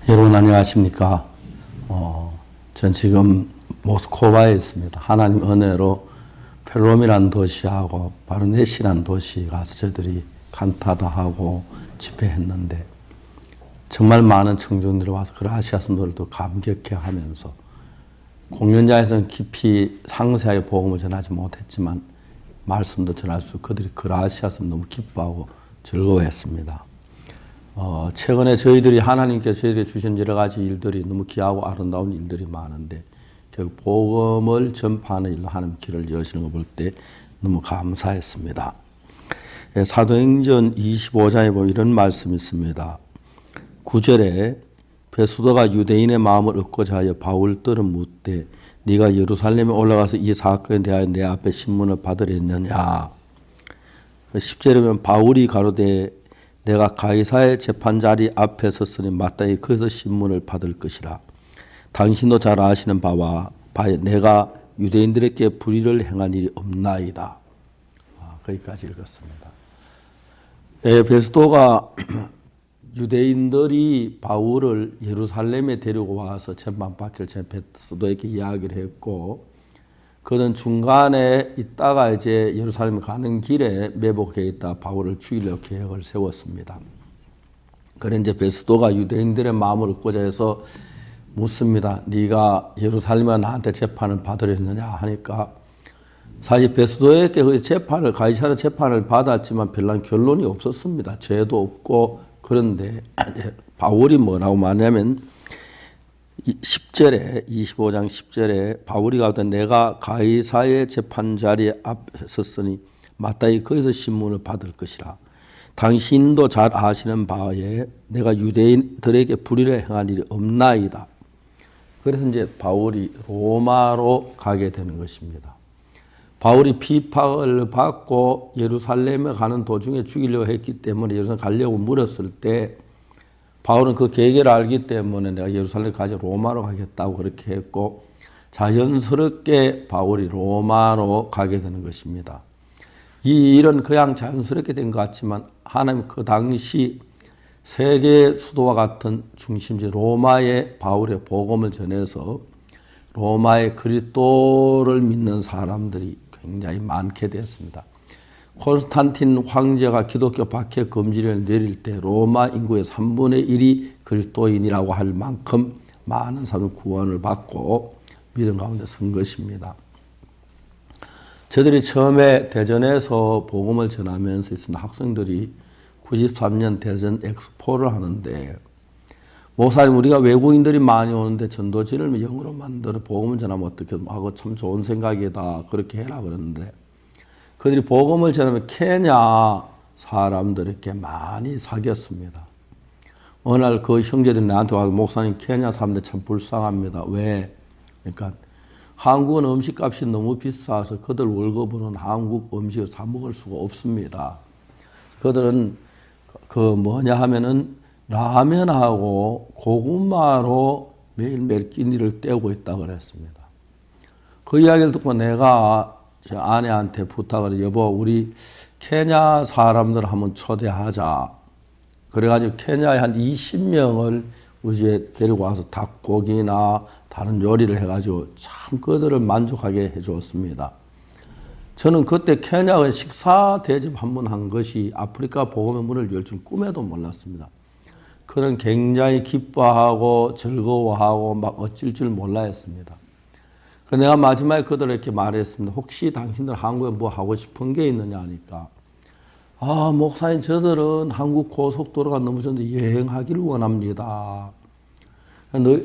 여러분 안녕하십니까? 전 지금 모스크바에 있습니다. 하나님 은혜로 펠롬이라는 도시하고 바르네시라는 도시 가서 저희들이 칸타다하고 집회했는데 정말 많은 청중들이 와서 그 아시아 성도들도 감격해하면서 공연장에서는 깊이 상세하게 복음을 전하지 못했지만 말씀도 전할 수 그들이 그라시아서 너무 기뻐하고 즐거워했습니다. 최근에 저희들이 하나님께서 저희들이 주신 여러 가지 일들이 너무 귀하고 아름다운 일들이 많은데 결국 복음을 전파하는 일로 하나님 길을 여시는 걸 볼 때 너무 감사했습니다. 사도행전 25장에 보면 이런 말씀이 있습니다. 9절에 베수도가 유대인의 마음을 얻고자 하여 바울들은 묻되 네가 예루살렘에 올라가서 이 사건에 대하여 내 앞에 신문을 받으랬느냐. 10절에 보면 바울이 가로되 내가 가이사의 재판자리 앞에 섰으니 마땅히 거기서 신문을 받을 것이라. 당신도 잘 아시는 바와 내가 유대인들에게 불의를 행한 일이 없나이다. 거기까지 읽었습니다. 베스도가 유대인들이 바울을 예루살렘에 데리고 와서 재판받기를 베스도에게 이야기를 했고 그는 중간에 있다가 이제 예루살렘 가는 길에 매복해 있다 바울을 죽이려고 계획을 세웠습니다. 그래 이제 베스도가 유대인들의 마음을 얻고자 해서 묻습니다. 네가 예루살렘에 나한테 재판을 받으렸느냐 하니까 사실 베스도에게 그 재판을 가이사랴 재판을 받았지만 별난 결론이 없었습니다. 죄도 없고 그런데 바울이 뭐라고 말하냐면 10절에 25장 10절에 바울이 가로되 내가 가이사의 재판자리에 앞에 섰으니 마땅히 거기서 신문을 받을 것이라. 당신도 잘 아시는 바에 내가 유대인들에게 불의를 행한 일이 없나이다. 그래서 이제 바울이 로마로 가게 되는 것입니다. 바울이 비박을 받고 예루살렘에 가는 도중에 죽이려고 했기 때문에 예루살렘 가려고 물었을 때 바울은 그 계획을 알기 때문에 내가 예루살렘 가지 로마로 가겠다고 그렇게 했고 자연스럽게 바울이 로마로 가게 되는 것입니다. 이 일은 그냥 자연스럽게 된 것 같지만 하나님 그 당시 세계 수도와 같은 중심지 로마에 바울의 복음을 전해서 로마의 그리스도를 믿는 사람들이 굉장히 많게 되었습니다. 콘스탄틴 황제가 기독교 박해 금지를 내릴 때 로마 인구의 3분의 1이 그리스도인이라고 할 만큼 많은 사람이 구원을 받고 믿음 가운데 선 것입니다. 저들이 처음에 대전에서 복음을 전하면서 있었던 학생들이 93년 대전 엑스포를 하는데 목사님 우리가 외국인들이 많이 오는데 전도지를 영어로 만들어 복음을 전하면 어떻게 하고 참 좋은 생각이다 그렇게 해라 그러는데 그들이 복음을 전하면 케냐 사람들에게 많이 사귀었습니다. 어느 날 그 형제들이 나한테 와서 목사님 케냐 사람들 참 불쌍합니다. 왜? 그러니까 한국은 음식값이 너무 비싸서 그들 월급으로는 한국 음식을 사 먹을 수가 없습니다. 그들은 그 뭐냐 하면은 라면하고 고구마로 매일매일 끼니를 때우고 있다고 그랬습니다. 그 이야기를 듣고 내가 제 아내한테 부탁을 여보 우리 케냐 사람들 한번 초대하자. 그래가지고 케냐에 한 20명을 우리 집에 데리고 와서 닭고기나 다른 요리를 해가지고 참 그들을 만족하게 해주었습니다. 저는 그때 케냐의 식사 대접 한 번 한 것이 아프리카 복음의 문을 열 줄 꿈에도 몰랐습니다. 그는 굉장히 기뻐하고 즐거워하고 막 어쩔 줄 몰라 했습니다. 내가 마지막에 그들에게 말했습니다. 혹시 당신들 한국에 뭐 하고 싶은 게 있느냐 하니까 목사님 저들은 한국 고속도로가 너무 좋은데 여행하기를 원합니다.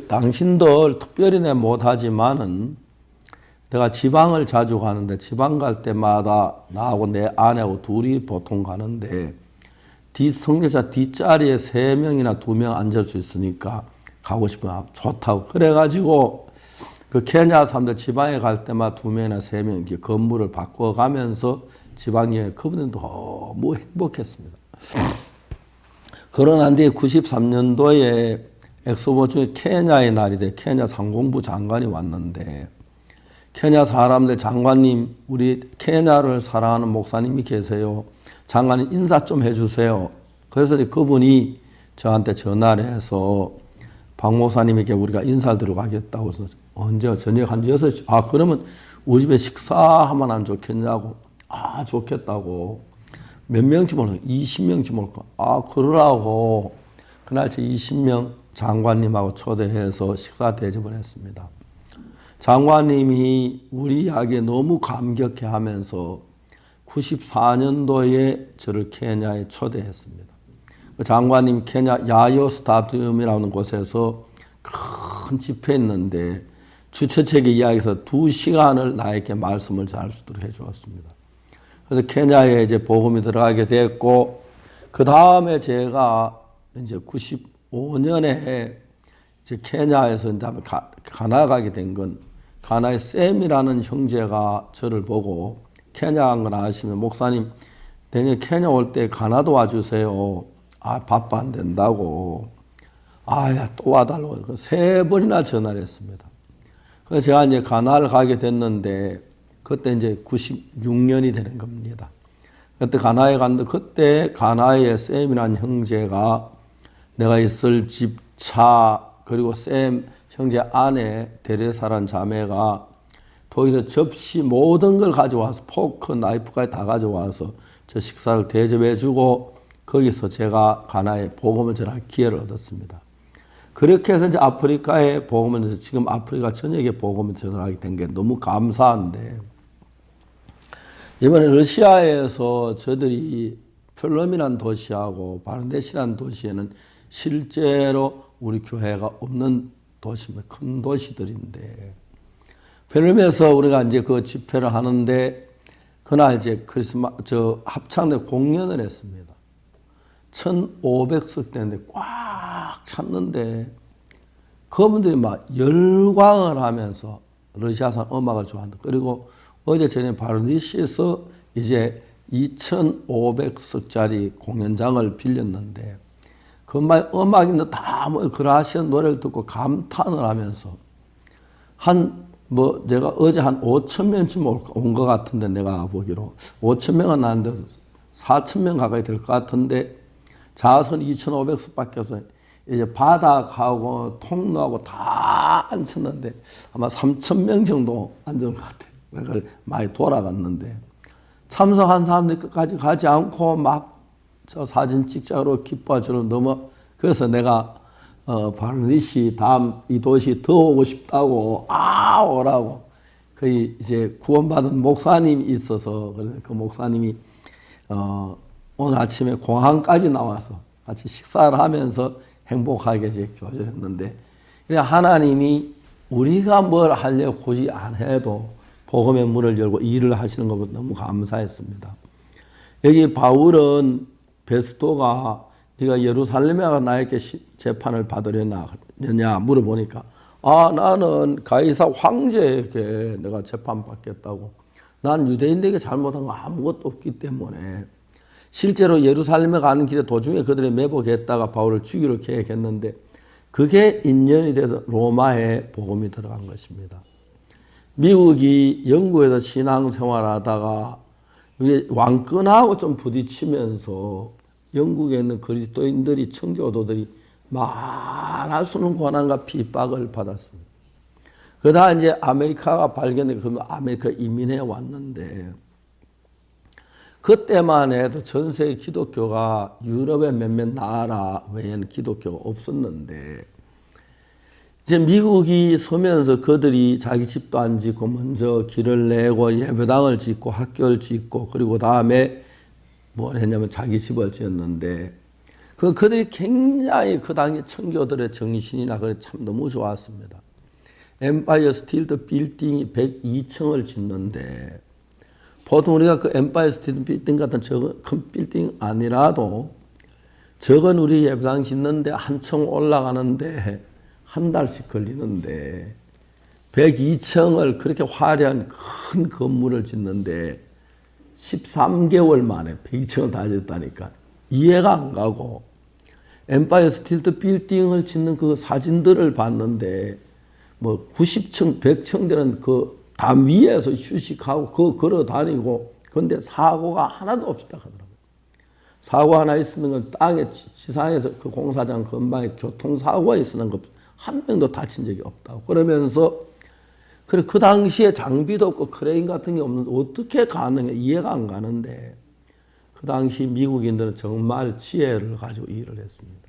당신들 특별히 내 못하지만은 내가 지방을 자주 가는데 지방 갈 때마다 나하고 내 아내하고 둘이 보통 가는데 성례자 뒷자리에 3명이나 2명 앉을 수 있으니까 가고 싶으면 좋다고 그래가지고 그 케냐 사람들 지방에 갈 때마다 2명이나 3명 이렇게 건물을 바꿔가면서 지방에 그분들도 너무 행복했습니다. 그러나 뒤에 93년도에 엑스포 중에 케냐의 날이 돼 케냐 상공부 장관이 왔는데 케냐 사람들 장관님 우리 케냐를 사랑하는 목사님이 계세요. 장관님 인사 좀 해주세요. 그래서 그분이 저한테 전화를 해서 박 목사님에게 우리가 인사를 드려가겠다고 해서 언제 저녁 한 6시 그러면 우리 집에 식사하면 안 좋겠냐고 좋겠다고 몇 명쯤 올까 20명쯤 올까 그러라고 그날 제 20명 장관님하고 초대해서 식사 대접을 했습니다. 장관님이 우리 이야기에 너무 감격해 하면서 94년도에 저를 케냐에 초대했습니다. 그 장관님 케냐 야요 스타디움이라는 곳에서 큰 집회했는데 주최측의 이야기에서 2시간을 나에게 말씀을 잘 수 있도록 해주었습니다. 그래서 케냐에 이제 복음이 들어가게 됐고 그 다음에 제가 이제 95년에 이제 케냐에서 이제 가나 가게 된 건 가나의 샘이라는 형제가 저를 보고 케냐 간 건 아시면 목사님 내년 케냐 올 때 가나도 와주세요. 바빠 안 된다고. 또 와달라고. 3번이나 전화를 했습니다. 그래서 제가 이제 가나를 가게 됐는데 그때 이제 96년이 되는 겁니다. 그때 가나에 갔는데 그때 가나의 샘이라는 형제가 내가 있을 집, 차, 그리고 샘 형제 아내 데레사란 자매가 거기서 접시 모든 걸 가져와서 포크, 나이프까지 다 가져와서 저 식사를 대접해주고 거기서 제가 가나에 복음을 전할 기회를 얻었습니다. 그렇게 해서 이제 아프리카에 복음을 지금 아프리카 전역에 복음을 전하게 된 게 너무 감사한데 이번에 러시아에서 저들이 플럼이라는 도시하고 바르데시라는 도시에는 실제로 우리 교회가 없는 도시입니다. 큰 도시들인데 플럼에서 우리가 이제 그 집회를 하는데 그날 이제 합창대 공연을 했습니다. 1,500석 되는데 꽉 찼는데 그분들이 막 열광을 하면서 러시아산 음악을 좋아한다. 그리고 어제 저녁에 바르디시에서 이제 2,500석짜리 공연장을 빌렸는데 그 음악인들 다 그라시아 노래를 듣고 감탄을 하면서 제가 어제 한 5,000명쯤 온 것 같은데 내가 보기로 5,000명은 아닌데 4,000명 가까이 될 것 같은데 자선 2,500석밖에 없어요. 이제 바닥하고 통로하고 다 앉혔는데 아마 3,000명 정도 앉은 것 같아요. 그러니까 많이 돌아갔는데 참석한 사람들이 끝까지 가지 않고 막 저 사진 찍자로 기뻐하처럼 그래서 내가 바르디시 다음 이 도시 더 오고 싶다고 오라고 거의 이제 구원받은 목사님이 있어서 그래서 그 목사님이 오늘 아침에 공항까지 나와서 같이 식사를 하면서 행복하게 이제 교제를 했는데 하나님이 우리가 뭘 하려고 굳이 안 해도 복음의 문을 열고 일을 하시는 것보다 너무 감사했습니다. 여기 바울은 베스토가 네가 예루살렘에 가 나에게 재판을 받으려냐 물어보니까 나는 가이사 황제에게 내가 재판받겠다고. 난 유대인들에게 잘못한 거 아무것도 없기 때문에 실제로 예루살렘에 가는 길에 도중에 그들의 매복했다가 바울을 죽이려 계획했는데 그게 인연이 돼서 로마에 복음이 들어간 것입니다. 미국이 영국에서 신앙생활하다가 왕권하고 좀 부딪히면서 영국에 있는 그리스도인들이 청교도들이 말할 수 없는 고난과 핍박을 받았습니다. 그러다 이제 아메리카가 발견되고 그러면 아메리카 이민해 왔는데 그때만 해도 전 세계 기독교가 유럽의 몇몇 나라 외에는 기독교가 없었는데 이제 미국이 서면서 그들이 자기 집도 안 짓고 먼저 길을 내고 예배당을 짓고 학교를 짓고 그리고 다음에 뭘 했냐면 자기 집을 지었는데 그들이 굉장히 그 당시 청교들의 정신이나 그게 참 너무 좋았습니다. 엠파이어 스틸드 빌딩이 102층을 짓는데 보통 우리가 그 엠파이어 스틸드 빌딩 같은 적은 큰 빌딩 아니라도 적은 우리 예배당 짓는데 한 층 올라가는데 한 달씩 걸리는데 102층을 그렇게 화려한 큰 건물을 짓는데 13개월 만에 102층을 다 짓다니까 이해가 안 가고 엠파이어 스틸드 빌딩을 짓는 그 사진들을 봤는데 뭐 90층, 100층 되는 그 담 위에서 휴식하고 걸어 다니고 근데 사고가 하나도 없었다 하더라고요. 사고 하나 있는 건 땅에 지상에서 그 공사장 근방에 교통사고가 있는 것 한 명도 다친 적이 없다고. 그러면서 그래 그 당시에 장비도 없고 크레인 같은 게 없는데 어떻게 가능해? 이해가 안 가는데 그 당시 미국인들은 정말 지혜를 가지고 일을 했습니다.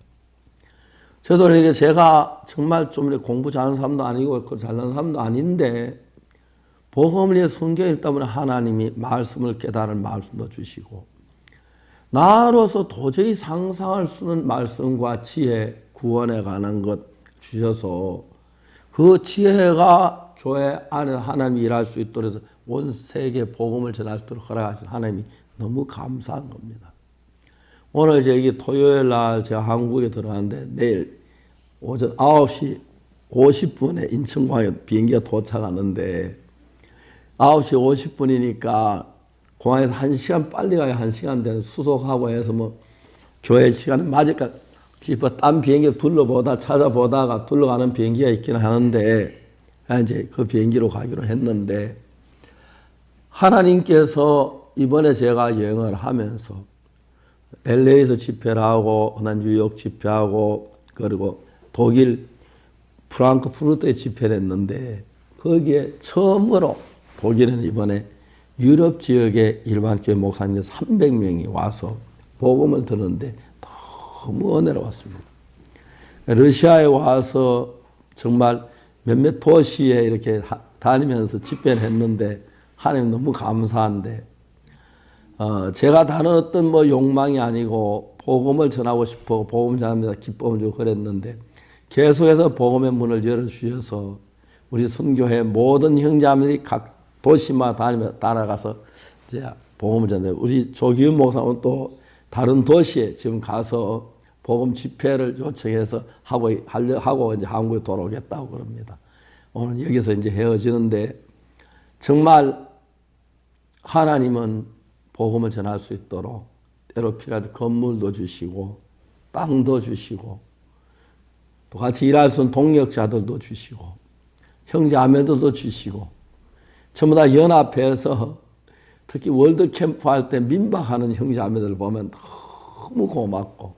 저도 이렇게 제가 정말 좀 공부 잘하는 사람도 아니고 잘하는 사람도 아닌데 복음을 위해 성경 읽다 보니 하나님이 말씀을 깨달은 말씀도 주시고 나로서 도저히 상상할 수 없는 말씀과 지혜, 구원에 관한 것 주셔서 그 지혜가 교회 안에 하나님이 일할 수 있도록 해서 온 세계에 복음을 전할 수 있도록 허락하신 하나님이 너무 감사한 겁니다. 오늘 저기 토요일 날 제가 한국에 들어가는데 내일 오전 9시 50분에 인천공항에 비행기가 도착하는데 9시 50분이니까 공항에서 1시간 빨리 가야 1시간 되는 수속하고 해서 뭐 교회 시간에 맞을까 싶어 딴 비행기 둘러보다 찾아보다가 둘러가는 비행기가 있긴 하는데 이제 그 비행기로 가기로 했는데 하나님께서 이번에 제가 여행을 하면서 LA에서 집회를 하고 뉴욕 집회하고 그리고 독일 프랑크푸르트에 집회를 했는데 거기에 처음으로 독일은 이번에 유럽 지역의 일반교회 목사님 300명이 와서 복음을 들었는데 너무 은혜로웠습니다. 러시아에 와서 정말 몇몇 도시에 이렇게 다니면서 집회를 했는데 하나님 너무 감사한데 제가 다른 어떤 뭐 욕망이 아니고 복음을 전하고 싶어 복음 전합니다 기쁨을 주고 그랬는데 계속해서 복음의 문을 열어주셔서 우리 선교회 모든 형제자매들이 각 도시마다 다니며 따라가서 이제 복음을 전해요. 우리 조기훈 목사는 또 다른 도시에 지금 가서 복음 집회를 요청해서 하고 이제 한국에 돌아오겠다고 그럽니다. 오늘 여기서 이제 헤어지는데 정말 하나님은 복음을 전할 수 있도록 때로 필요한 건물도 주시고 땅도 주시고 또 같이 일할 수 있는 동력자들도 주시고 형제자매들도 주시고 전부 다 연합해서 특히 월드캠프 할 때 민박하는 형제자매들 보면 너무 고맙고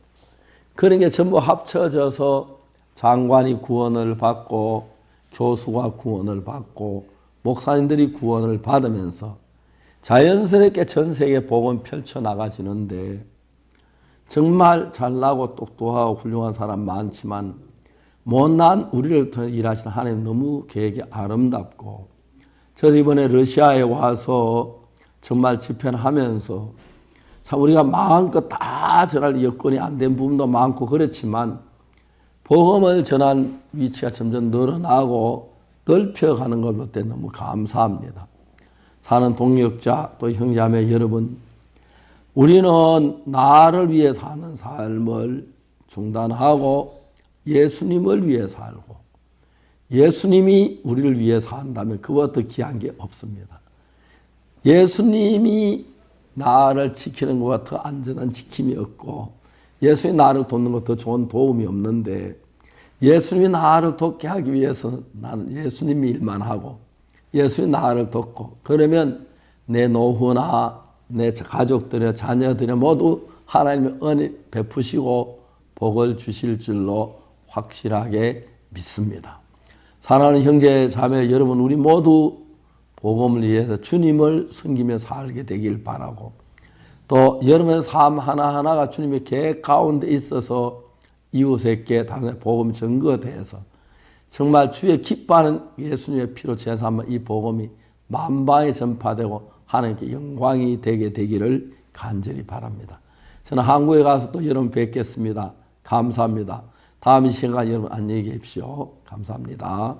그런 게 전부 합쳐져서 장관이 구원을 받고 교수가 구원을 받고 목사님들이 구원을 받으면서 자연스럽게 전 세계에 복음 펼쳐나가지는데 정말 잘나고 똑똑하고 훌륭한 사람 많지만 못난 우리를 통해 일하시는 하나님 너무 계획이 아름답고 저도 이번에 러시아에 와서 정말 집회를 하면서 참 우리가 마음껏 다 전할 여건이 안 된 부분도 많고 그렇지만 복음을 전한 위치가 점점 늘어나고 넓혀가는 걸 볼 때 너무 감사합니다. 사는 동역자 또 형제자매 여러분 우리는 나를 위해 사는 삶을 중단하고 예수님을 위해 살고 예수님이 우리를 위해 산다면 그보다 더 귀한 게 없습니다. 예수님이 나를 지키는 것보다 더 안전한 지킴이 없고 예수님이 나를 돕는 것 더 좋은 도움이 없는데 예수님이 나를 돕게 하기 위해서 나는 예수님 일만 하고 예수님이 나를 돕고 그러면 내 노후나 내 가족들의 자녀들의 모두 하나님의 은혜 베푸시고 복을 주실 줄로 확실하게 믿습니다. 사랑하는 형제 자매 여러분 우리 모두 복음을 위해서 주님을 섬기며 살게 되길 바라고 또 여러분의 삶 하나하나가 주님의 계획 가운데 있어서 이웃에게 당연히 복음 전거돼서 정말 주의 기뻐하는 예수님의 피로 제사하면 이 복음이 만방에 전파되고 하나님께 영광이 되게 되기를 간절히 바랍니다. 저는 한국에 가서 또 여러분 뵙겠습니다. 감사합니다. 다음 이 시간 여러분 안녕히 계십시오. 감사합니다.